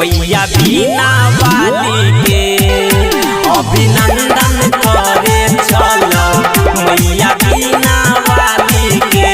मैया बीना वाली के अभिनंदन करे चल मैया बीना वाली के।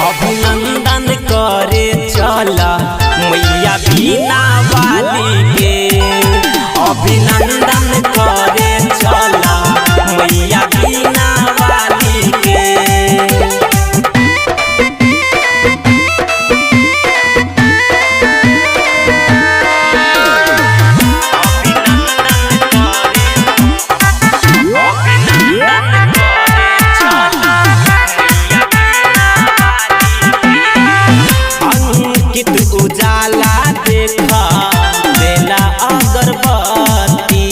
अभिनंदन करे चल मैया बीना वाली के अभिनंदन करे चल मैया बीना वाली के। उजाला देखा बेला अगरबत्ती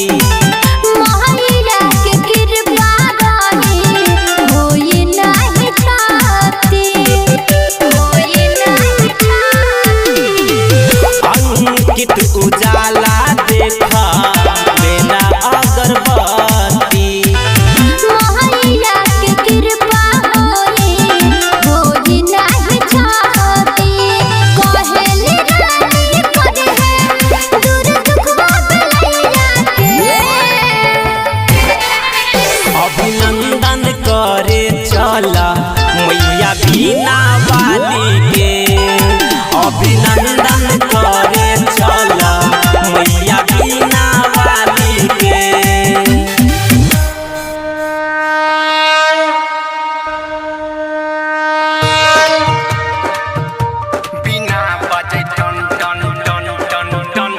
महिला के कृपा रही होई नहीं छाती अंकित उजाला देखा बेला अगरबत्ती महिला के कृपा होई नहीं छाती अभिनंदन करे चल मैया बीना वाली के अभिनंदन करे चल मैया बीना वाली के। बिना बजे टन टन टन टन टन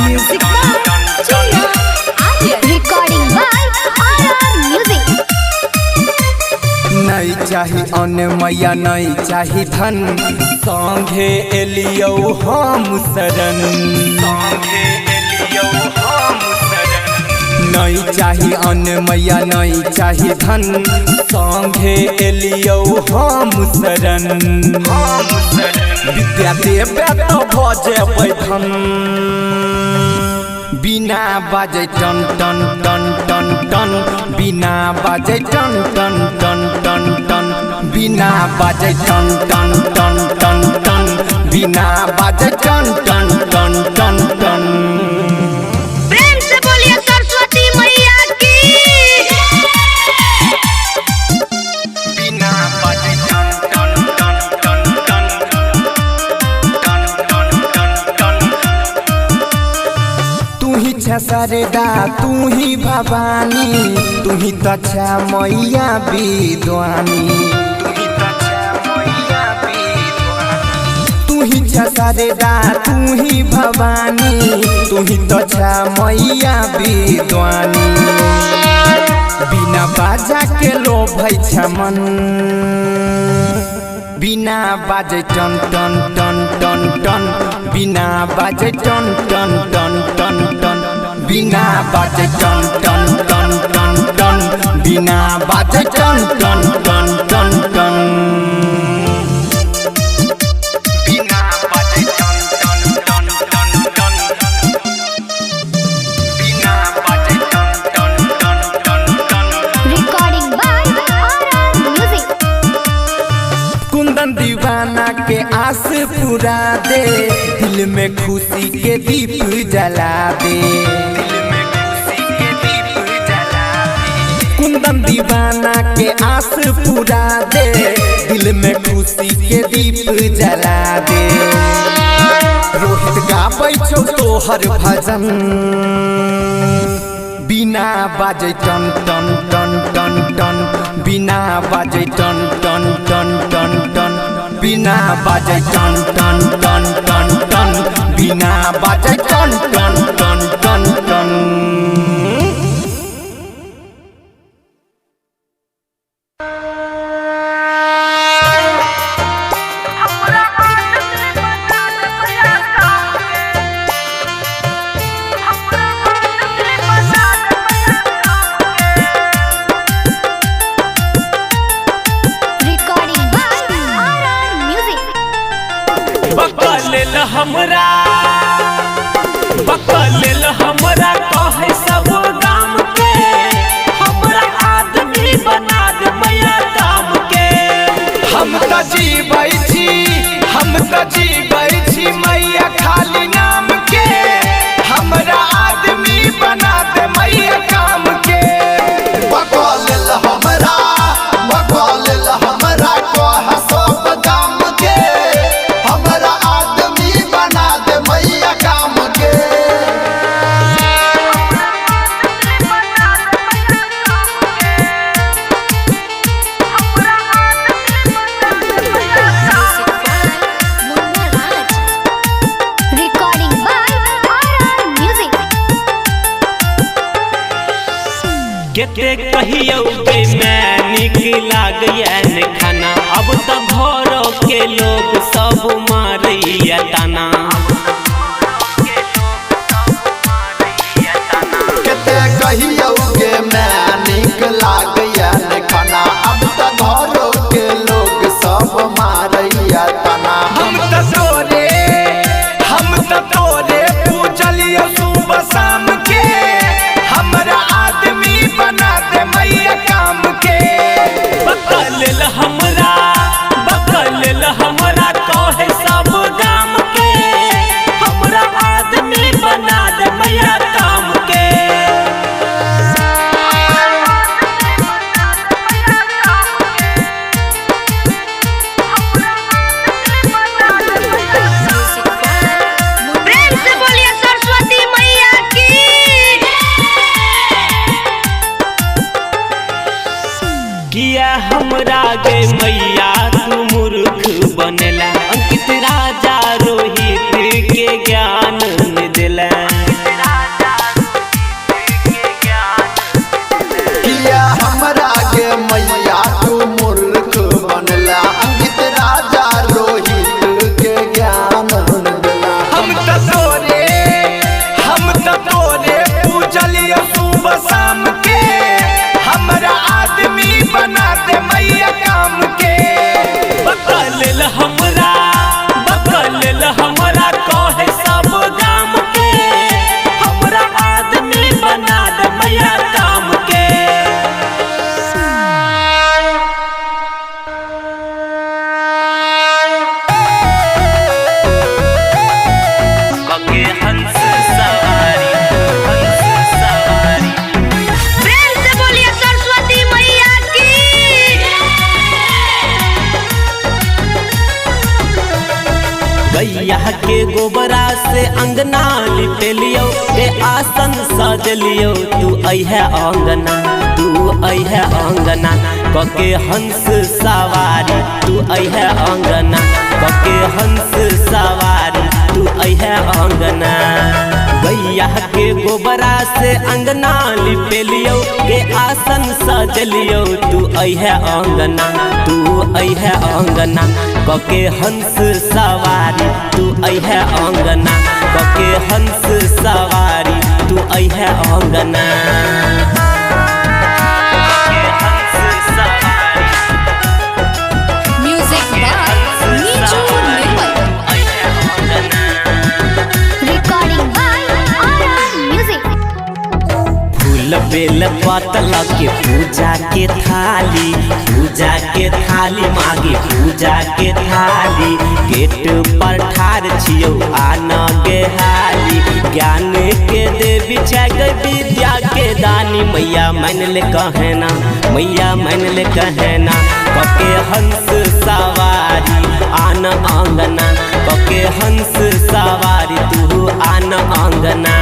music recording by R music. नहीं चाही अन्न मैया नहीं चाही धन संगे एलियो हम शरण नहीं चाही अन्न मैया नहीं चाही धन संगे एलियो हम शरण विद्या देवे तो भजे धन बिना बाजे टन टन टन टन टन बिना बाजे टन टन टन टन टन बिना बाजे टन टन टन टन टन बिना बाजे टन टन टन टन टन। प्रेम से बोलिए सरस्वती मैया की। बिना बाजे टन टन टन टन टन टन टन टन टन। तू ही छसरदा तू ही भवानी तू ही तछा मैया विद्वानी तू ही छसरदा तू ही भवानी तू ही तछा मैया विद्वानी बिना बाजा के लोभै छ मन बिना बाजे टन टन टन टन टन बिना बाजे टन टन टन टन टन बिना बाजे टन टन टन टन टन बिना बाजे टन टन टन टन टन। बिना बाजे टन टन टन टन टन बिना बाजे टन टन टन टन टन। Recording by R music. Kundan Deewana के आस पूरा दे दिल में खुशी के दीप जला दे कुंदन दीवाना के आस पूरा दे दिल में खुशी के दीप जला दे रोहित गाबै छौ तोहर भजन बिना बाजे टन टन टन टन टन बिना बाजे टन टन टन टन टन बिना बाजे टन टन टन टन टन बिना बाजे टन टन टन टन टन हमरा कहे सब गाम के हमरा आदमी बना दे मैया काम के हम त जीबै छी मैया खाली नाम के हमरा आदमी बना दे मैया काम के बकल हमरा कह सब गाम के हमरा आदमी बना दे मैया काम के केते कहियो के मैं निक लागैया ने खाना अब त घरों के लोग सब मारैया ताना केते कहियो के मैं निक लागैया ने खाना अब त घरों के लोग सब मारैया ताना हम त तोरे पूजलियो सुबह शाम के हमरा आदमी बना दे मैया काम के बकल हमरा कहे सब गाम के हमरा आदमी बना दे मैया काम के प्रेम से बोलिए सरस्वती मैया की। किया हमरा गे मैया तू मूर्ख बनेला अंकित राजा रोहित के ज्ञान दिला किया हमरा के मैया तू मूर्ख बनला अंकित राजा रोहित के ज्ञान दिला हम त तोरे पूजलियो सुबह शाम के हमरा आदमी बना दे मैया काम के बकल हमरा कहे सब गाम के हमरा आदमी बना दे मैया काम के कके हंस सवारी प्रेम से बोलिए सरस्वती मैया की। गैया के गोबरा से अंगना लिपलियो के आसन सजलियो तू अइहे अंगना कके हंस सवारी तू अइहे अंगना कके हंस सवारी तू अइहे अंगना गैया के गोबरा से अंगना लिपलियो के आसन सजलियो तू अइहे अंगना कके हंस सवारी तू अइहे अंगना कके हंस सवारी तू अइहे अंगना music by Niju Nirmal recording by RR music. फूल बेल पतला के पूजा के थाली मागे पूजा के थाली गेट पर ठार छियो आना गे हाली ज्ञान के देवी छै गई विद्या के दानी मैया मान ले कहना कके हंस सवारी आन आंगना कके हंस सवारी तू आन आंगना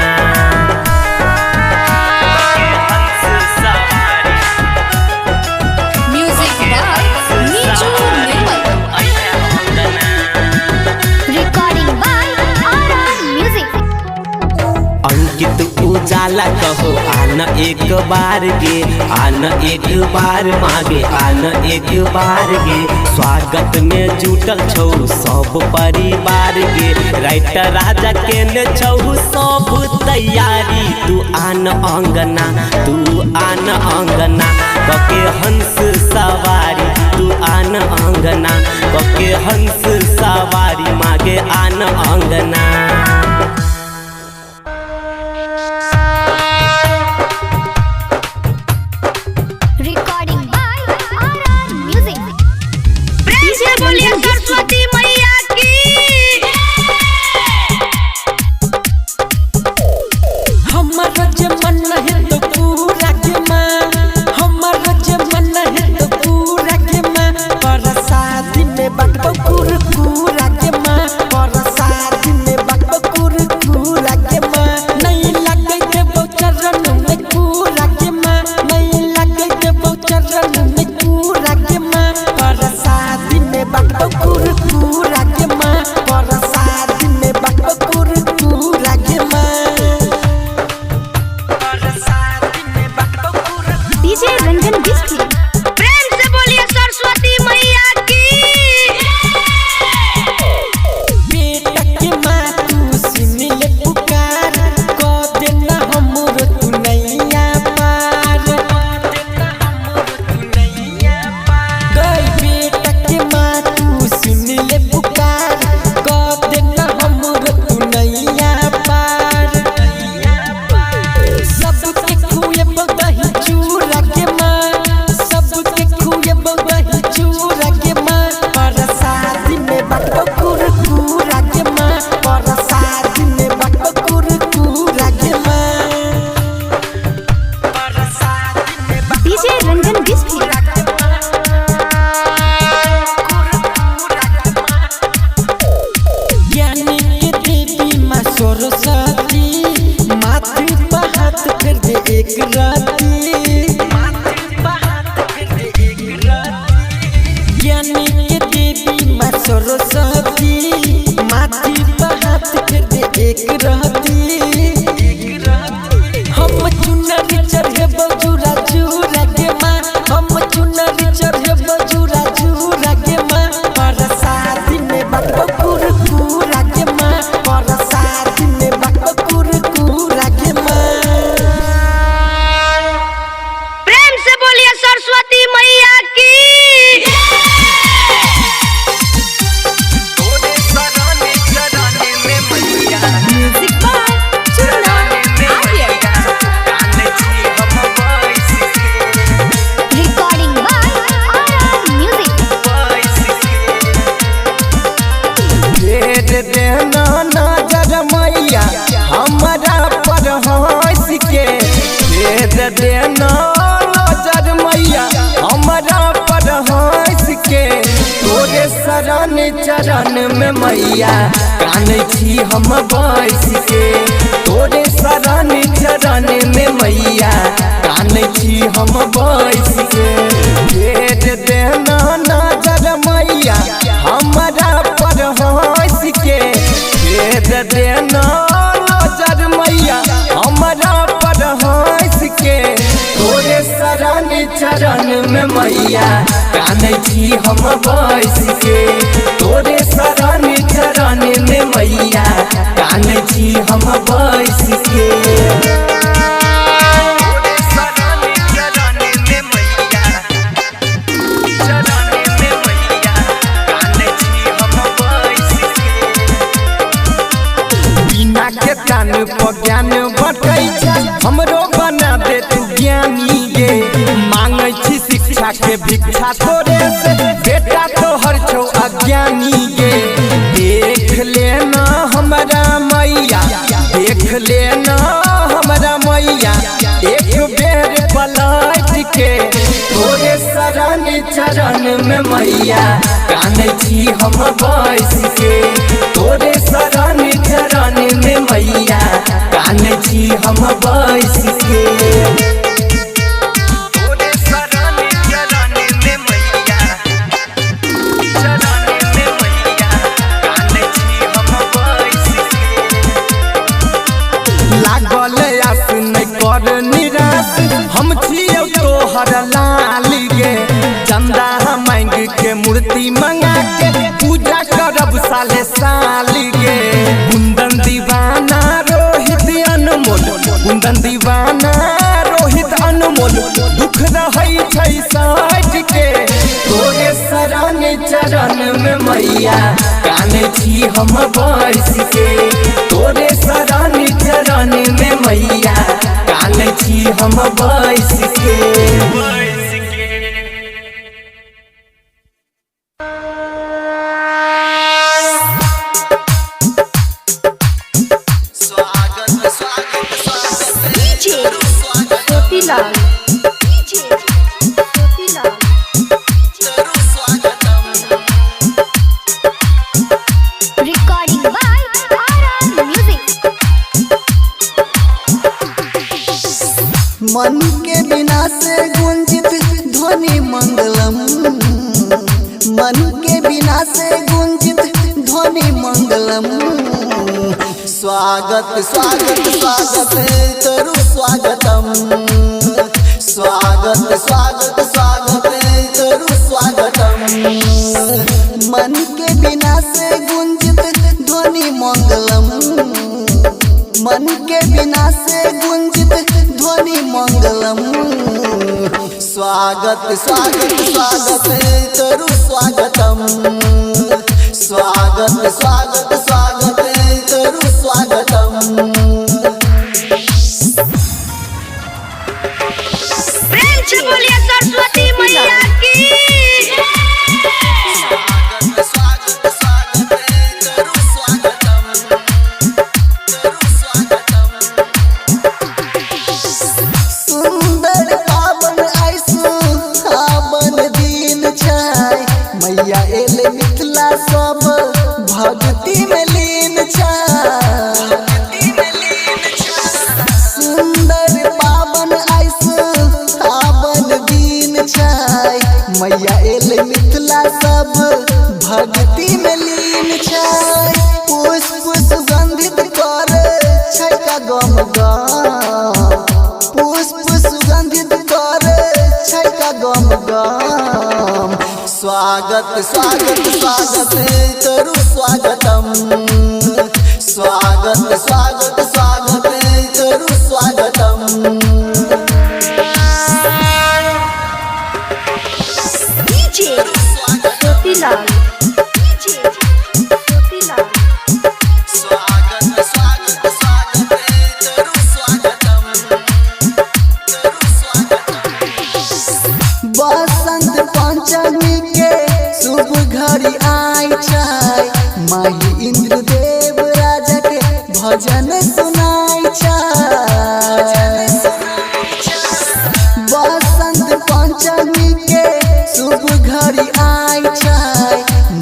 उजाला कहो आना एक बार गे, आना एक बार मागे, आना एक बार गे। स्वागत में जुटल छौ सब परिवार गे, राइटर राजा के ने छौ सब तैयारी। तू आन अंगना, तू आन अंगना कके हंस सवारी, तू आन अंगना कके हंस सवारी, मागे आन अंगना। Recording by RR music. प्रेम से बोलिए सरस्वती मैया की। हमारा जे मन है तो पूरा के माँ, हमारा जे मन है तो पूरा के माँ। पर शादी में बटबो कुरकुरा के माँ, पर शादी में बटबो कुरकुरा के माँ। नहीं लगे के चरण में पूरा के माँ, नहीं लगे के चरण में पूरा के माँ। पर शादी में बटबो कुरकुरा के माँ, पर शादी में बटबो कुरकुरा के माँ। डीजे रंजन बिस्की। प्रेम से बोलिए सरस्वती मैया की। बेटा के माँ तू सुन ले पुकार, को देना हमरो तू नैया पार। गई बेटा के माँ तू सुन ले पुकार, को देना हमरो तू नैया पार। सबके खुए बदही चूरा के माँ, सबके खुए बदही चूरा के माँ। पर शादी में बटबो कुरकुरा के माँ, पर शादी में बटबो कुरकुरा के माँ। पर शादी में डीजे रंजन बिस्की। ज्ञानी के देवी माँ सरस्वती, माथे पर हाथ फेर दे एक राती। ज्ञानी के देवी माँ सरस्वती, माथे पर हाथ फेर दे एक राती। हम चुनरी चढ़े बजूरा जूरा के माँ, हम चुनरी चढ़े बजूरा जूरा के माँ। पर शादी में बटबो कुरकुरा के माँ, पर शादी में बटबो कुरकुरा के माँ। प्रेम से बोलिए सरस्वती मैया की। Music by Chunna Aryan. Recording by RR music. भेद देना नजर मैया हमारा पर हंस के, भेद देना नजर मैया हमारा पर हंस के। तोरे शरण चरण में मैया कानै छी हम बैस के, तोरे शरण चरण में मैया कानै छी हम बैस के। भेद देना नजर मैया हमारा पर हंस के, भेद देना नजर मैया हमारा पर हंस के। तोरे शरण चरण में मैया कानै छी हम बैस के, तोरे शरण चरण में मैया कानै छी हम बैस के। बिना के कान पर ज्ञान बटै छै, हमरो बना दे तू ज्ञानी गे। मांगै छी शिक्षा के भिक्षा तोरे से, बेटा तोहर छौ अज्ञानी गे। देख लेना हमरा मैया, देख लेना हमरा मैया, एक बेर पलट के। तोरे शरण चरण में मैया कानै छी हम बैस के, तोरे शरण चरण में मैया कानै छी हम बैस के। लागल आस कुंदन दीवाना रोहित अनमोल दुख रहै छै साइड के तोरे शरण चरण में मैया काने छी हम बैस के तोरे शरण चरण में मैया काने छी हम बैस के Jyotilal recording by RR music. मन के बिना से गुंजित ध्वनि मंगलम मन के बिना से गुंजित ध्वनि मंगलम स्वागत स्वागत स्वागत करू स्वागतम स्वागत स्वागत स्वागत करू स्वागतम मन के बिना से गुंजित ध्वनि मंगलम मन के बिना से गुंजित ध्वनि मंगलम स्वागत स्वागत स्वागत करू स्वागतम स्वागत स्वागत स्वागत करू स्वागतम। प्रेम से बोलिए सरस्वती मैया की। स्वागत स्वागत स्वागत करू स्वागतम करू स्वागतम। सुंदर पावन आइसु पावन दिन छै मैया एले मिथिला सब भक्ति में लीन छै सुंदर पावन आइसु पावन दिन छै मैया एले मिथिला सब भक्ति में लीन छै पुष्प सुगंधित करे छै का गम गम पुष्प सुगंधित करे छै का गम गम स्वागत स्वागत स्वागत करू स्वागतम स्वागत स्वागत स्वागत करू स्वागतम। ज्योतिलाल स्वागत स्वागत स्वागत करू स्वागतम करू स्वागतम। बसंत पंचमी के शुभ घड़ी आई छै माही इंद्रदेव राजा के भजन सुनाई छै बसंत पंचमी के शुभ घड़ी आई छै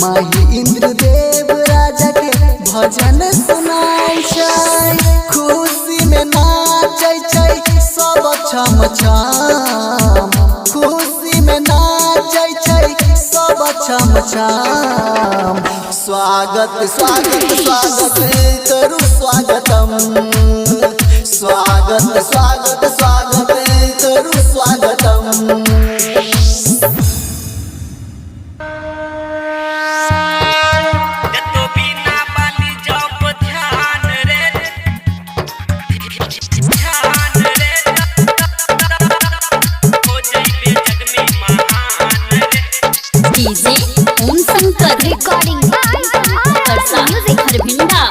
माही इंद्रदेव राजा के भजन सुनाई छै खुशी में नाचै छै सब छम छम खुशी में नाचै छै सब छम छम स्वागत स्वागत स्वागत करू स्वागतम स्वागत स्वागत स्वागत करू स्वागतम। DJ Om Shankar recording by करसा म्यूजिक हरभिंडा।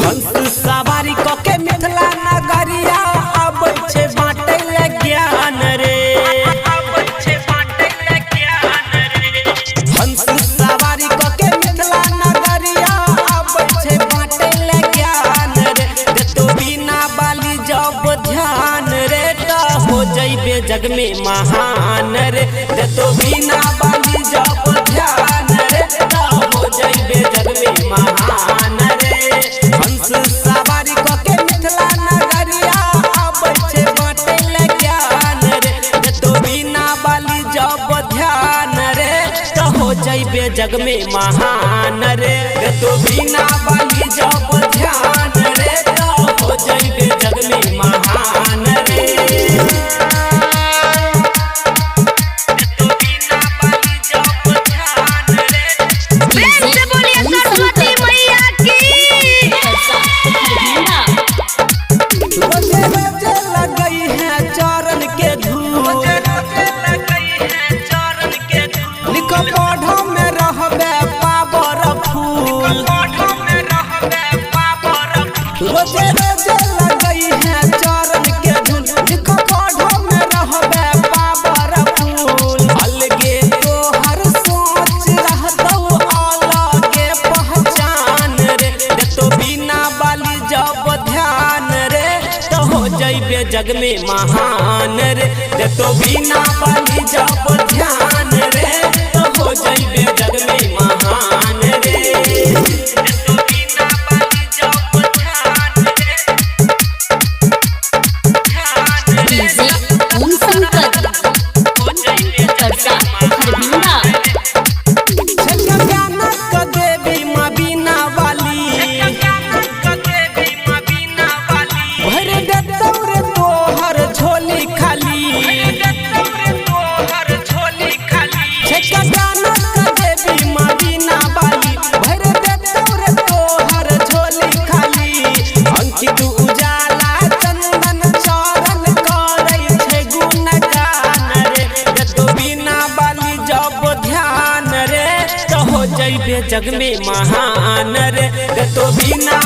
हंस सवारी क के मिथिला नगरिया आबै छै बाँटै ले ज्ञान रे आबै छै बाँटै ले ज्ञान रे हंस सवारी क के मिथिला नगरिया आबै छै बाँटै ले ज्ञान रे देतो बिना बाली जब ध्यान रे त हो जइबे जग में महान रे देतो बिना बाली जब ध्यान रे त हो जइबे जग में महान रे हंस सवारी क के मिथिला नगरिया आबै छै बाँटै ले ज्ञान रे देतो बिना बाली जब ध्यान रे त हो जइबे जग में महान रे देतो बिना बाली जब ध्यान रे त हो जइबे जग में महान रे प्रेम से बोलिए सरस्वती मैया की। करसा हरभिंडा। जइबे जग में महान रे दे तो बिना बाली जब ध्यान रे तो हो जइबे जग में महान रे दे तो बिना बाली जब ध्यान रे डीजे ओम शंकर हो जइबे करसा हरभिंडा देवी माँ बीना वाली भर देतौ रे तोहर झोली खाली छक्का गाना का देवी माँ बीना वाली भर देतौ रे तोहर झोली खाली अंकित उजाला चंदन चरण करै छै गुणगान रे देतौ बीना वाली जब ध्यान रे तो हो जइबे जग में महान रे तो बिना